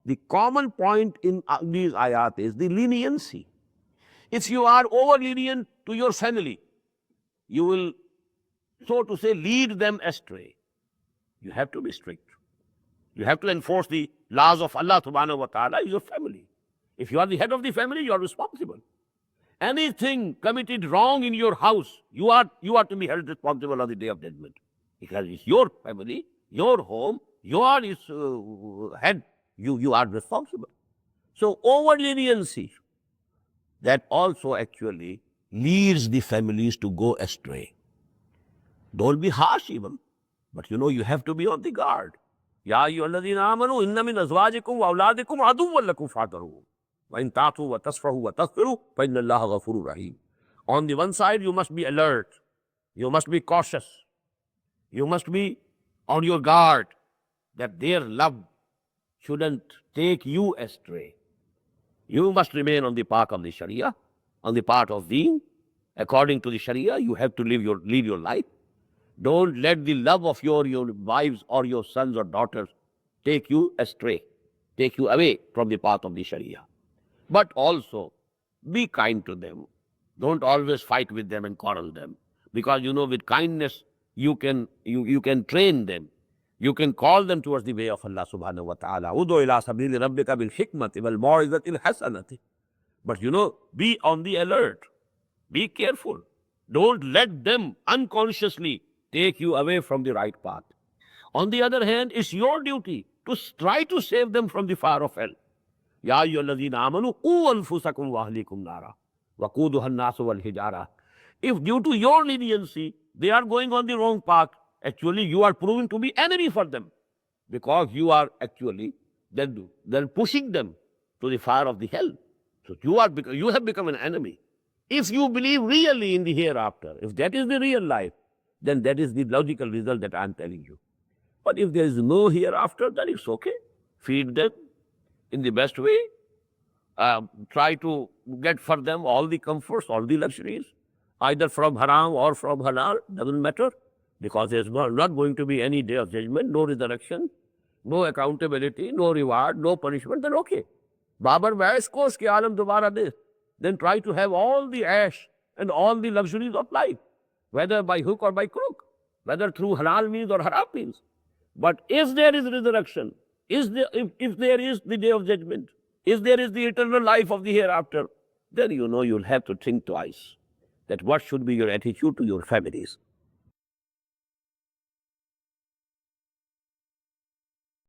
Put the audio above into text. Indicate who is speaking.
Speaker 1: the common point in these ayat is the leniency. If you are over lenient to your family, you will, so to say, lead them astray. You have to be strict. You have to enforce the laws of Allah subhanahu wa ta'ala in your family. If you are the head of the family, you are responsible. Anything committed wrong in your house, you are to be held responsible on the day of judgment. Because it's your family, your home, you are its head, you are responsible. So over leniency, that also actually leads the families to go astray. Don't be harsh even, but you have to be on the guard. Ya ayyuhalladhina amanu inna min azwajikum wa awladikum aduwwan lakum fahdharuhum wa in ta'fu wa tasfahu wa taghfiru fa inna Allaha ghafurur rahim. On the one side, you must be alert, you must be cautious, you must be on your guard that their love shouldn't take you astray. You must remain on the path of the Sharia, on the path of Deen. According to the Sharia, you have to live your life. Don't let the love of your wives or your sons or daughters take you astray, take you away from the path of the Sharia. But also, be kind to them. Don't always fight with them and quarrel them. Because with kindness, you can train them. You can call them towards the way of Allah subhanahu wa ta'ala. Udu ila sabili rabbika bil hikmati wal mau'izatil hasanati. But be on the alert. Be careful. Don't let them unconsciously take you away from the right path. On the other hand, it's your duty to try to save them from the fire of hell. Ya ayyuhalladhina amanu qu anfusakum wa ahlikum nara waquduha an-nasu wal hijara. If due to your leniency they are going on the wrong path, actually you are proving to be enemy for them, because you are actually then pushing them to the fire of the hell. So you have become an enemy. If you believe really in the hereafter, if that is the real life, then that is the logical result that I am telling you. But if there is no hereafter, then it's okay. Feed them in the best way. Try to get for them all the comforts, all the luxuries, either from haram or from halal, doesn't matter. Because there's not going to be any day of judgment, no resurrection, no accountability, no reward, no punishment, then okay. Babar Vais ko uske alam dobara de. Then try to have all the ash and all the luxuries of life, whether by hook or by crook, whether through halal means or haram means. But if there is resurrection, if there is the day of judgment, if there is the eternal life of the hereafter, then you'll have to think twice that what should be your attitude to your families.